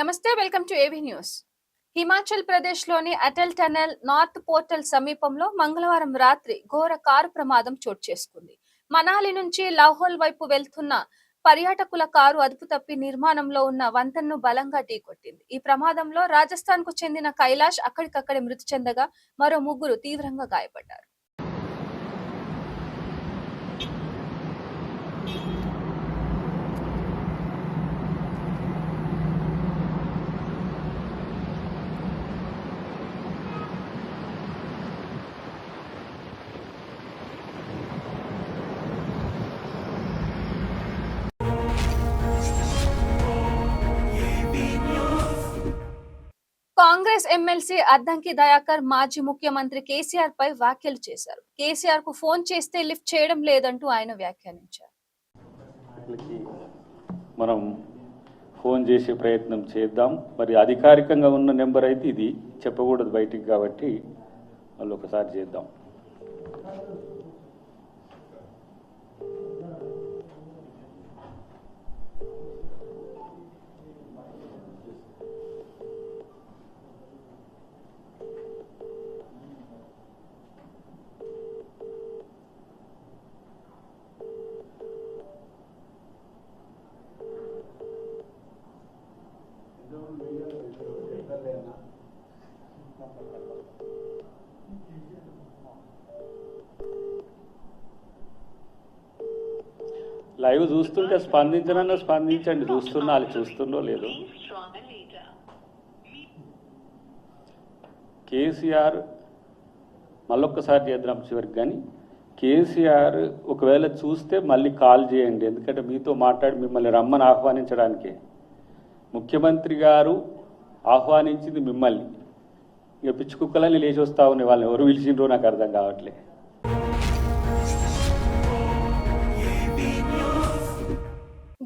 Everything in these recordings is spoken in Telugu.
నమస్తే welcome to AV news. Himachal ప్రదేశ్లోని అటల్ టనెల్ నార్త్ పోర్టల్ సమీపంలో మంగళవారం రాత్రి ఘోర కారు ప్రమాదం చోటు చేసుకుంది. మనాలి నుంచి లాహోల్ వైపు వెళ్తున్న పర్యాటకుల కారు అదుపు తప్పి నిర్మాణంలో ఉన్న వంతెనను బలంగా ఢీకొట్టింది. ఈ ప్రమాదంలో రాజస్థాన్ కు చెందిన కైలాష్ అక్కడికక్కడే మృతి చెందగా మరో ముగ్గురు తీవ్రంగా గాయపడ్డారు. కాంగ్రెస్ ఎమ్మెల్సీ అద్దంకి దయాకర్ మాజీ ముఖ్యమంత్రి కేసీఆర్ పై వ్యాఖ్యలు చేశారు. కేసీఆర్ కు ఫోన్ చేస్తే లిఫ్ట్ చేయడం లేదంటూ ఆయన వ్యాఖ్యానించారు. మనం ఫోన్ చేసే ప్రయత్నం చేద్దాం. మరి అధికారికంగా ఉన్న నెంబర్ అయితే ఇది చెప్పకూడదు బయటికి, కాబట్టి వాళ్ళు ఒకసారి చేద్దాం. లైవ్ చూస్తుంటే స్పందించండి. చూస్తున్నా వాళ్ళు చూస్తుందో లేదో. కేసీఆర్ మళ్ళొక్కసారి చేద్దాం చివరికి, కానీ కేసీఆర్ ఒకవేళ చూస్తే మళ్ళీ కాల్ చేయండి. ఎందుకంటే మీతో మాట్లాడి మిమ్మల్ని రమ్మని ఆహ్వానించడానికే ముఖ్యమంత్రి గారు ఆహ్వానించింది మిమ్మల్ని. ఇక పిచ్చి కుక్కలని లేచి వస్తా ఉన్నాయి. వాళ్ళని ఎవరు పిలిచిండ్రో నాకు అర్థం కావట్లే.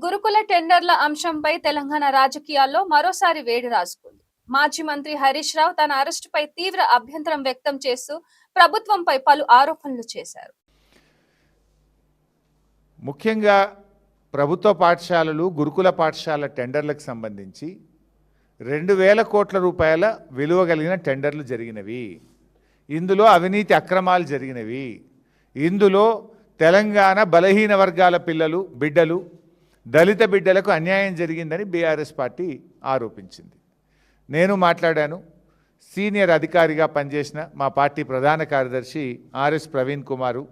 గురుకుల టెండర్ల అంశంపై తెలంగాణ రాజకీయాల్లో మరోసారి వేడి రాజుకుంది. మాజీ మంత్రి హరీష్ రావు తన అరెస్టుపై తీవ్ర అభ్యంతరం వ్యక్తం చేస్తూ ప్రభుత్వంపై పలు ఆరోపణలు చేశారు. ముఖ్యంగా ప్రభుత్వ పాఠశాలలు, గురుకుల పాఠశాల టెండర్లకు సంబంధించి 2000 కోట్ల రూపాయల విలువ కలిగిన టెండర్లు జరిగినవి. ఇందులో అవినీతి అక్రమాలు జరిగినవి. ఇందులో తెలంగాణ బలహీన వర్గాల బిడ్డలు, దళిత బిడ్డలకు అన్యాయం జరిగిందని బీఆర్ఎస్ పార్టీ ఆరోపించింది. నేను మాట్లాడాను. సీనియర్ అధికారిగా పనిచేసిన మా పార్టీ ప్రధాన కార్యదర్శి ఆర్ఎస్ ప్రవీణ్ కుమారు,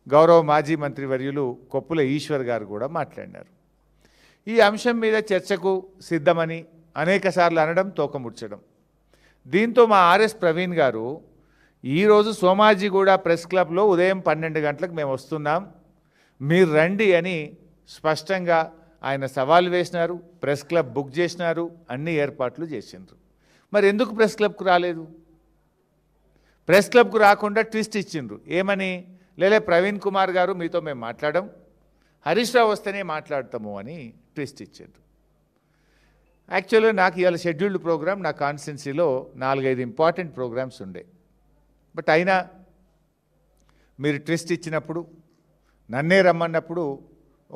గౌరవ మాజీ మంత్రివర్యులు కొప్పుల ఈశ్వర్ గారు కూడా మాట్లాడినారు. ఈ అంశం మీద చర్చకు సిద్ధమని అనేకసార్లు అనడం, తోకముడ్చడం. దీంతో మా ఆర్ఎస్ ప్రవీణ్ గారు ఈరోజు సోమాజిగూడ ప్రెస్ క్లబ్లో ఉదయం 12 గంటలకు మేము వస్తున్నాం, మీరు రండి అని స్పష్టంగా ఆయన సవాల్ వేసినారు. ప్రెస్ క్లబ్ బుక్ చేసినారు, అన్ని ఏర్పాట్లు చేసిండ్రు. మరి ఎందుకు ప్రెస్ క్లబ్కు రాలేదు? ప్రెస్ క్లబ్కు రాకుండా ట్విస్ట్ ఇచ్చిండ్రు. ఏమని? లేలే ప్రవీణ్ కుమార్ గారు మీతో మేము మాట్లాడడం, హరీష్ రావు వస్తేనే మాట్లాడతాము అని ట్విస్ట్ ఇచ్చిండ్రు. యాక్చువల్గా నాకు ఇవాళ షెడ్యూల్డ్ ప్రోగ్రామ్ నా కాన్స్టిట్యున్సీలో 4-5 ఇంపార్టెంట్ ప్రోగ్రామ్స్ ఉండే. బట్ అయినా మీరు ట్విస్ట్ ఇచ్చినప్పుడు, నన్నే రమ్మన్నప్పుడు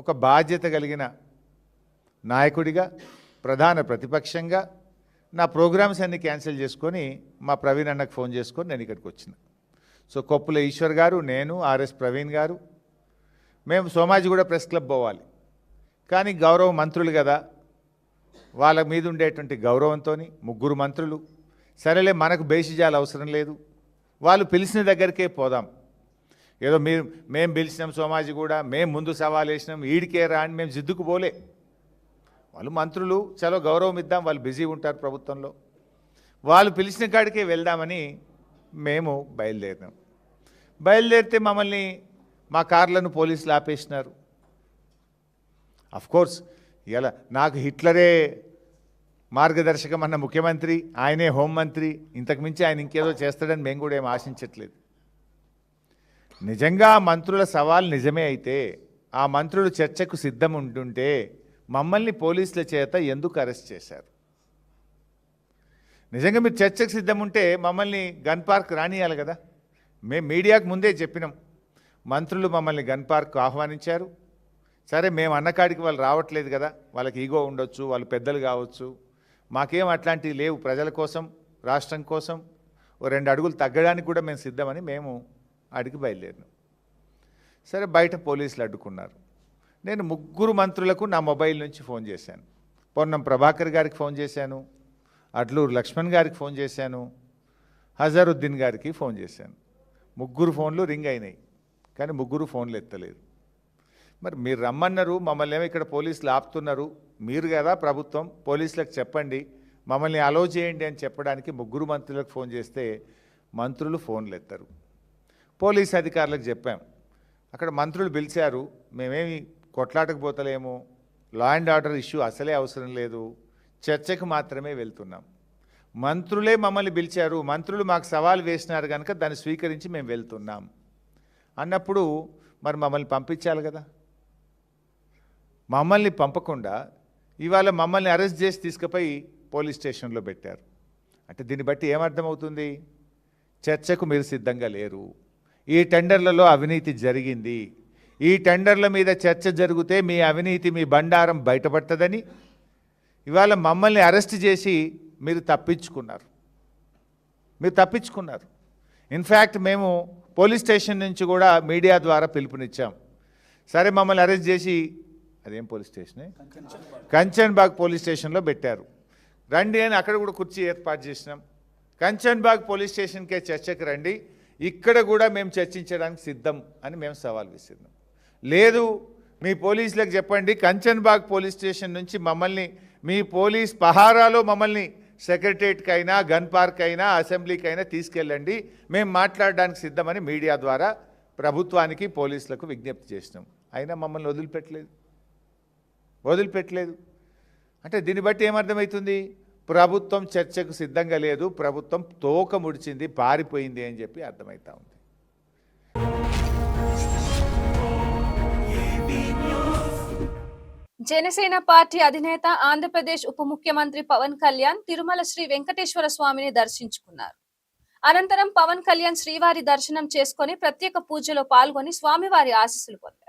ఒక బాధ్యత కలిగిన నాయకుడిగా, ప్రధాన ప్రతిపక్షంగా నా ప్రోగ్రామ్స్ అన్నీ క్యాన్సిల్ చేసుకొని మా ప్రవీణ్ అన్నకు ఫోన్ చేసుకొని నేను ఇక్కడికి వచ్చిన. సో కొప్పుల ఈశ్వర్ గారు, నేను, ఆర్ఎస్ ప్రవీణ్ గారు మేము సోమాజిగూడ ప్రెస్ క్లబ్ పోవాలి. కానీ గౌరవ మంత్రులు కదా, వాళ్ళ మీద ఉండేటువంటి గౌరవంతో 3 మంత్రులు, సరేలే మనకు బేసిజాలు అవసరం లేదు, వాళ్ళు పిలిచిన దగ్గరికే పోదాం, ఏదో మేము పిలిచినాం సోమాజిగూడ, మేము ముందు సవాల్ వేసినాం, ఈడికే రా అని మేము జిద్దుకు పోలే. వాళ్ళు మంత్రులు, చలో గౌరవం ఇద్దాం, వాళ్ళు బిజీ ఉంటారు ప్రభుత్వంలో, వాళ్ళు పిలిచిన కాడికే వెళ్దామని మేము బయలుదేరినాం. బయలుదేరితే మమ్మల్ని, మా కార్లను పోలీసులు ఆపేసినారు. అఫ్కోర్స్ ఇలా నాకు హిట్లరే మార్గదర్శకం అన్న ముఖ్యమంత్రి, ఆయనే హోంమంత్రి, ఇంతకుమించి ఆయన ఇంకేదో చేస్తాడని మేము కూడా ఏం ఆశించట్లేదు. నిజంగా మంత్రుల సవాల్ నిజమే అయితే, ఆ మంత్రులు చర్చకు సిద్ధం ఉంటుంటే మమ్మల్ని పోలీసుల చేత ఎందుకు అరెస్ట్ చేశారు? నిజంగా మీరు చర్చకు సిద్ధం ఉంటే మమ్మల్ని గన్ పార్క్ రానియాలి కదా. మేము మీడియాకు ముందే చెప్పినాం, మంత్రులు మమ్మల్ని గన్ పార్క్ ఆహ్వానించారు. సరే మేము అన్నకాడికి వాళ్ళు రావట్లేదు కదా, వాళ్ళకి ఈగో ఉండొచ్చు, వాళ్ళు పెద్దలు కావచ్చు, మాకేం అట్లాంటివి లేవు. ప్రజల కోసం, రాష్ట్రం కోసం ఓ 2 అడుగులు తగ్గడానికి కూడా మేము సిద్ధమని మేము అడిగి బయలుదేరినాం. సరే, బయట పోలీసులు అడ్డుకున్నారు. నేను 3 మంత్రులకు నా మొబైల్ నుంచి ఫోన్ చేశాను. పొన్నం ప్రభాకర్ గారికి ఫోన్ చేశాను, అడ్లూరు లక్ష్మణ్ గారికి ఫోన్ చేశాను, హజారుద్దీన్ గారికి ఫోన్ చేశాను. 3 ఫోన్లు రింగ్ అయినాయి, కానీ 3 ఫోన్లు ఎత్తలేదు. మరి మీరు రమ్మన్నారు, మమ్మల్ని ఏమో ఇక్కడ పోలీసులు ఆపుతున్నారు, మీరు కదా ప్రభుత్వం, పోలీసులకు చెప్పండి, మమ్మల్ని అలో చేయండి అని చెప్పడానికి 3 మంత్రులకు ఫోన్ చేస్తే మంత్రులు ఫోన్లు ఎత్తరు. పోలీస్ అధికారులకు చెప్పాం, అక్కడ మంత్రులు పిలిచారు, మేమేమి కొట్లాటకు పోతలేము, లా అండ్ ఆర్డర్ ఇష్యూ అసలే అవసరం లేదు, చర్చకు మాత్రమే వెళ్తున్నాం. మంత్రులే మమ్మల్ని పిలిచారు, మంత్రులు మాకు సవాల్ వేసినారు కనుక దాన్ని స్వీకరించి మేము వెళ్తున్నాం అన్నప్పుడు మరి మమ్మల్ని పంపించాలి కదా. మమ్మల్ని పంపకుండా ఇవాళ మమ్మల్ని అరెస్ట్ చేసి తీసుకుపోయి పోలీస్ స్టేషన్లో పెట్టారు. అంటే దీన్ని బట్టి ఏమర్థమవుతుంది? చర్చకు మీరు సిద్ధంగా లేరు. ఈ టెండర్లలో అవినీతి జరిగింది, ఈ టెండర్ల మీద చర్చ జరిగితే మీ అవినీతి, మీ బండారం బయటపడుతుందని ఇవాళ మమ్మల్ని అరెస్ట్ చేసి మీరు తప్పించుకున్నారు. ఇన్ఫ్యాక్ట్ మేము పోలీస్ స్టేషన్ నుంచి కూడా మీడియా ద్వారా పిలుపునిచ్చాం. సరే, మమ్మల్ని అరెస్ట్ చేసి అదేం పోలీస్ స్టేషనే, కంచన్బాగ్ పోలీస్ స్టేషన్లో పెట్టారు. రండి అని అక్కడ కూడా కుర్చీ ఏర్పాటు చేసినాం. కంచన్బాగ్ పోలీస్ స్టేషన్కే చర్చకు రండి, ఇక్కడ కూడా మేము చర్చించడానికి సిద్ధం అని మేము సవాల్ విసిరినాం. లేదు, మీ పోలీసులకు చెప్పండి, కంచన్బాగ్ పోలీస్ స్టేషన్ నుంచి మమ్మల్ని మీ పోలీస్ పహారాలో మమ్మల్ని సెక్రటరియట్కి అయినా, గన్ పార్క్ అయినా, అసెంబ్లీకి అయినా తీసుకెళ్ళండి, మేము మాట్లాడడానికి సిద్ధమని మీడియా ద్వారా ప్రభుత్వానికి, పోలీసులకు విజ్ఞప్తి చేసినాం. అయినా మమ్మల్ని వదిలిపెట్టలేదు. అంటే దీన్ని బట్టి ఏమర్థమవుతుంది? ప్రభుత్వం చర్చకు సిద్ధంగా లేదు, ప్రభుత్వం తోక ముడిచింది, పారిపోయింది అని చెప్పి అర్థమవుతా ఉంది. జనసేన పార్టీ అధినేత, ఆంధ్రప్రదేశ్ ఉప ముఖ్యమంత్రి పవన్ కళ్యాణ్ తిరుమల శ్రీ వెంకటేశ్వర స్వామిని దర్శించుకున్నారు. అనంతరం పవన్ కళ్యాణ్ శ్రీవారి దర్శనం చేసుకుని ప్రత్యేక పూజలో పాల్గొని స్వామివారి ఆశీస్సులు పొందారు.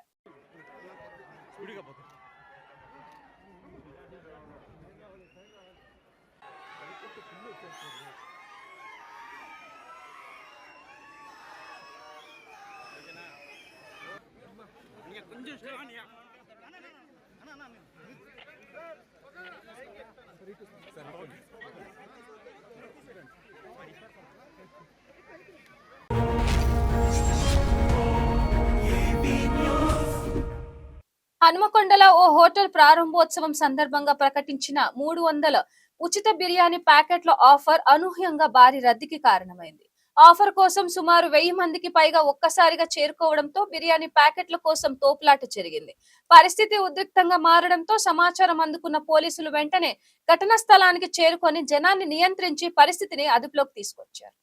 హనుమకొండలో ఓ హోటల్ ప్రారంభోత్సవం సందర్భంగా ప్రకటించిన 300 ఉచిత బిర్యానీ ప్యాకెట్ల ఆఫర్ అనూహ్యంగా భారీ రద్దీకి కారణమైంది. ఆఫర్ కోసం సుమారు 1000 మందికి పైగా ఒక్కసారిగా చేరుకోవడంతో బిర్యానీ ప్యాకెట్ల కోసం తోపులాట జరిగింది. పరిస్థితి ఉద్రిక్తంగా మారడంతో సమాచారం అందుకున్న పోలీసులు వెంటనే ఘటనా స్థలానికి చేరుకొని జనాన్ని నియంత్రించి పరిస్థితిని అదుపులోకి తీసుకొచ్చారు.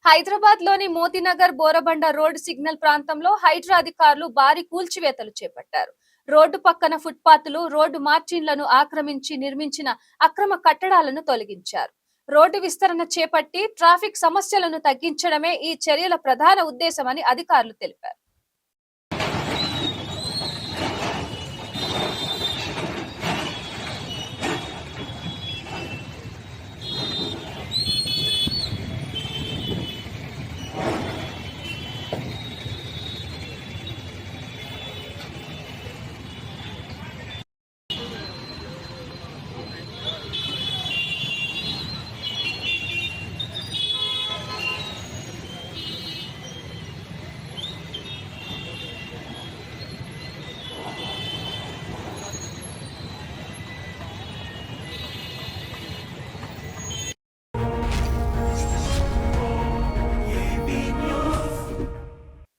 హైదరాబాద్ లోని మోతీనగర్ బోరబండ రోడ్ సిగ్నల్ ప్రాంతంలో హైడ్రా అధికారులు భారీ కూల్చివేతలు చేపట్టారు. రోడ్డు పక్కన ఫుట్పాత్లు, రోడ్డు మార్జిన్లను ఆక్రమించి నిర్మించిన అక్రమ కట్టడాలను తొలగించారు. రోడ్డు విస్తరణ చేపట్టి ట్రాఫిక్ సమస్యలను తగ్గించడమే ఈ చర్యల ప్రధాన ఉద్దేశమని అధికారులు తెలిపారు.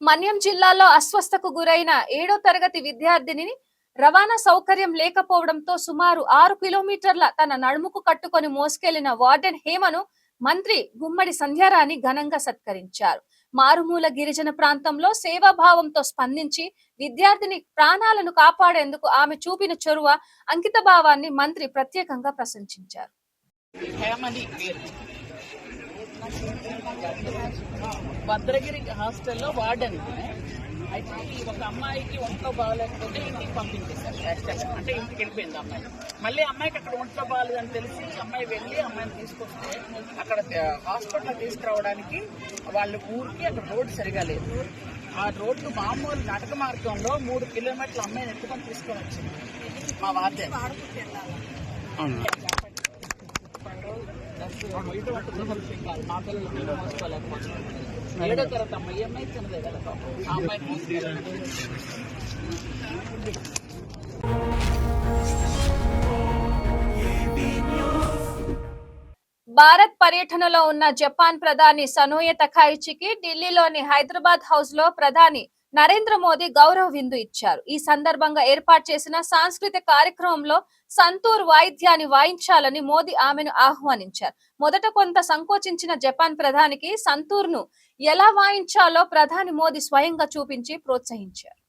మన్యం జిల్లాలో అస్వస్థకు గురైన 7వ తరగతి విద్యార్థిని రవాణా సౌకర్యం లేకపోవడంతో సుమారు 6 కిలోమీటర్ల తన నడుముకు కట్టుకొని మోసుకెళ్లిన వార్డెన్ హేమను మంత్రి గుమ్మడి సంధ్యారాణి ఘనంగా సత్కరించారు. మారుమూల గిరిజన ప్రాంతంలో సేవాభావంతో స్పందించి విద్యార్థిని ప్రాణాలను కాపాడేందుకు ఆమె చూపిన చొరవ, అంకిత భావాన్ని మంత్రి ప్రత్యేకంగా ప్రశంసించారు. భద్రగిరి హాస్టల్లో వార్డెన్ అయితే ఒక అమ్మాయికి ఒంట్లో బాగాలేకపోతే ఇంటికి పంపించేశారు. అంటే ఇంటికి వెళ్ళిపోయింది అమ్మాయి. మళ్ళీ అమ్మాయికి అక్కడ ఒంట్లో బాగాలేదు అని తెలిసి అమ్మాయి వెళ్ళి అమ్మాయిని తీసుకొస్తే అక్కడ హాస్పిటల్ తీసుకురావడానికి వాళ్ళ ఊరికి అక్కడ రోడ్డు సరిగా లేదు. ఆ రోడ్డు మామూలు నడక మార్గంలో 3 కిలోమీటర్ల అమ్మాయిని ఎత్తుకొని తీసుకొని వచ్చింది మా వార్డెన్. మా పిల్లలు మోసుకోలేకపోతున్నాం. 7వ తరగతి అమ్మాయి అమ్మాయి తినదే కదా ఆ అమ్మాయి. భారత్ పర్యటనలో ఉన్న జపాన్ ప్రధాని సనోయే తకైచికి ఢిల్లీలోని హైదరాబాద్ హౌస్ లో ప్రధాని నరేంద్ర మోదీ గౌరవ విందు ఇచ్చారు. ఈ సందర్భంగా ఏర్పాటు చేసిన సాంస్కృతిక కార్యక్రమంలో సంతూర్ వాయిద్యాన్ని వాయించాలని మోదీ ఆమెను ఆహ్వానించారు. మొదట కొంత సంకోచించిన జపాన్ ప్రధానికి సంతూర్ను ఎలా వాయించాలో ప్రధాని మోదీ స్వయంగా చూపించి ప్రోత్సహించారు.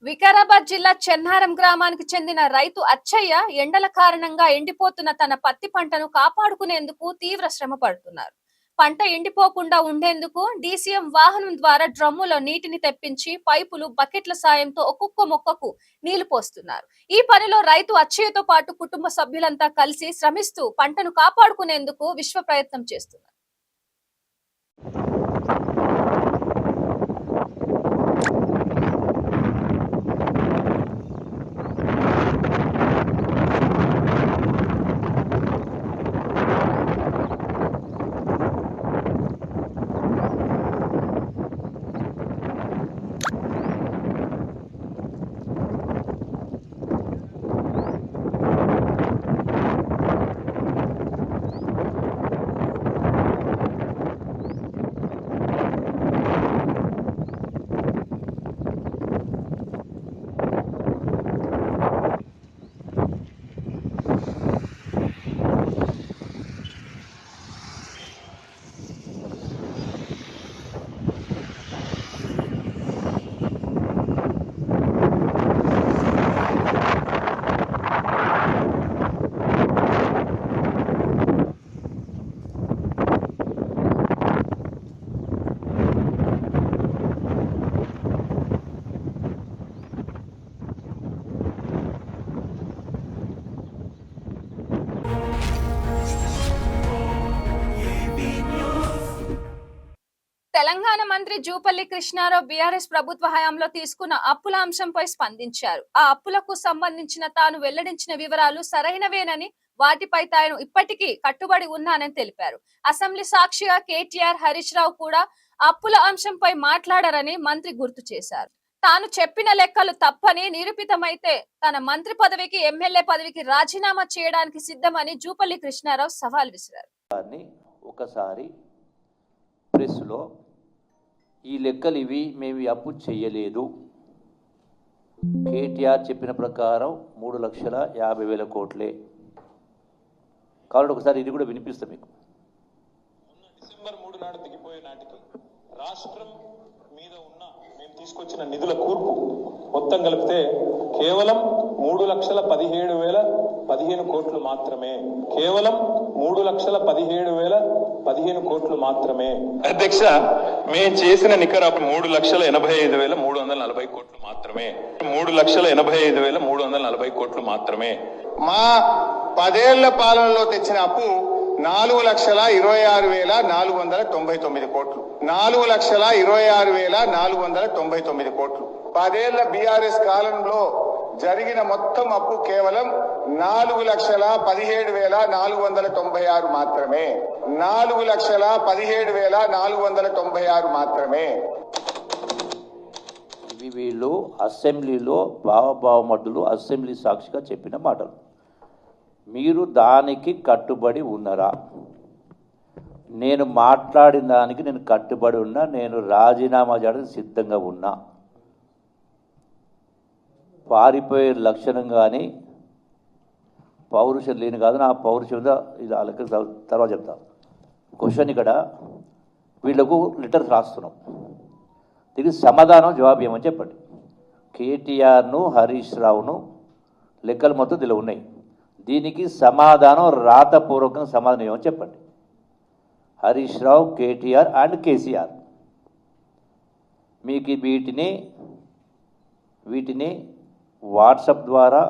వికారాబాద్ జిల్లా చెన్నారం గ్రామానికి చెందిన రైతు అచ్చయ్య ఎండల కారణంగా ఎండిపోతున్న తన పత్తి పంటను కాపాడుకునేందుకు తీవ్ర శ్రమ పడుతున్నారు. పంట ఎండిపోకుండా ఉండేందుకు డీసీఎం వాహనం ద్వారా డ్రమ్ములో నీటిని తెప్పించి పైపులు, బకెట్ల సాయంతో ఒక్కొక్క మొక్కకు నీళ్లు పోస్తున్నారు. ఈ పనిలో రైతు అచ్చయ్యతో పాటు కుటుంబ సభ్యులంతా కలిసి శ్రమిస్తూ పంటను కాపాడుకునేందుకు విశ్వ ప్రయత్నం చేస్తున్నారు. తెలంగాణ మంత్రి జూపల్లి కృష్ణారావు బీఆర్ఎస్ ప్రభుత్వ హయాంలో తీసుకున్న అప్పుల అంశంపై స్పందించారు. ఆ అప్పులకు సంబంధించిన తాను వెల్లడించిన వివరాలు సరైనవేనని, వాటిపై తాను ఇప్పటికీ కట్టుబడి ఉన్నానని తెలిపారు. అసెంబ్లీ సాక్షిగా కేటీఆర్, హరీష్ రావు కూడా అప్పుల అంశంపై మాట్లాడారని మంత్రి గుర్తు చేశారు. తాను చెప్పిన లెక్కలు తప్పని నిరూపితమైతే తన మంత్రి పదవికి, ఎమ్మెల్యే పదవికి రాజీనామా చేయడానికి సిద్ధమని జూపల్లి కృష్ణారావు సవాల్ విసిరారు. ఒకసారి ప్రెస్లో ఈ లెక్కలు ఇవి, మేము అప్పు చేయలేదు, కేటీఆర్ చెప్పిన ప్రకారం 3,50,000 కోట్లే కాబట్టి ఒకసారి ఇది కూడా వినిపిస్తాం మీకు. డిసెంబర్ 3 నాడు దిగిపోయే నాటికి రాష్ట్రం మీద ఉన్న మేము తీసుకొచ్చిన నిధుల కూర్పు మొత్తం కలిపితే కేవలం 3,17,015 కోట్లు మాత్రమే. కేవలం 3,17,015 కోట్లు మాత్రమే. అధ్యక్ష, మేము చేసిన నికర 3,85,340 కోట్లు మాత్రమే. 3,85,340 కోట్లు మాత్రమే. మా 10 ఏళ్ల పాలనలో తెచ్చిన అప్పు 4,26,499 కోట్లు. 4,26,499 కోట్లు. 10 ఏళ్ల బీఆర్ఎస్ కాలంలో జరిగిన మొత్తం అప్పు కేవలం 4,17,496 మాత్రమే. 4,17,496 మాత్రమే. ఇవి వీళ్ళు అసెంబ్లీలో బావబావమర్దులు అసెంబ్లీ సాక్షిగా చెప్పిన మాటలు. మీరు దానికి కట్టుబడి ఉన్నారా? నేను మాట్లాడిన దానికి నేను కట్టుబడి ఉన్నా. నేను రాజీనామా చేయడానికి సిద్ధంగా ఉన్నా. పారిపోయే లక్షణం కానీ పౌరుషం లేని కాదు. నా పౌరుషం ఇది వాళ్ళకి తర్వాత చెప్తాను. క్వశ్చన్ ఇక్కడ వీళ్ళకు లెటర్స్ రాస్తున్నాం. దీనికి సమాధానం జవాబు ఏమని చెప్పండి. కేటీఆర్ను హరీష్ రావును లెక్కలు మొత్తం దీనిలో ఉన్నాయి. దీనికి సమాధానం రాతపూర్వకంగా సమాధానం ఏమని చెప్పండి. హరీష్ రావు, కేటీఆర్ అండ్ కేసీఆర్ మీకు వీటిని వాట్సాప్ ద్వారా,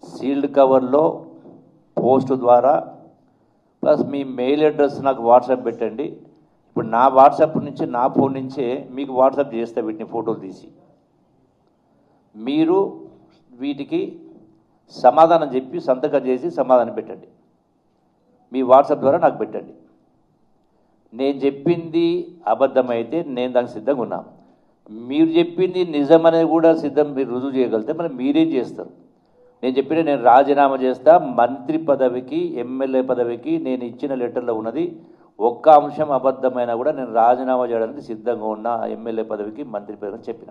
సీల్డ్ కవర్లో పోస్ట్ ద్వారా, ప్లస్ మీ మెయిల్ అడ్రస్ నాకు వాట్సాప్ పెట్టండి. ఇప్పుడు నా వాట్సాప్ నుంచి, నా ఫోన్ నుంచే మీకు వాట్సాప్ చేస్తే వీటిని ఫోటోలు తీసి మీరు వీటికి సమాధానం చెప్పి సంతకం చేసి సమాధానం పెట్టండి. మీ వాట్సాప్ ద్వారా నాకు పెట్టండి. నేను చెప్పింది అబద్ధమైతే నేను దానికి సిద్ధంగా ఉన్నా. మీరు చెప్పింది నిజమనేది కూడా మీరు రుజువు చేయగలిగితే మరి మీరేం చేస్తారు? నేను చెప్పిన నేను రాజీనామా చేస్తా. మంత్రి పదవికి, ఎమ్మెల్యే పదవికి నేను ఇచ్చిన లెటర్లో ఉన్నది ఒక్క అంశం అబద్ధమైనా కూడా నేను రాజీనామా చేయడానికి సిద్ధంగా ఉన్నా. ఎమ్మెల్యే పదవికి, మంత్రి పదవికి చెప్పిన.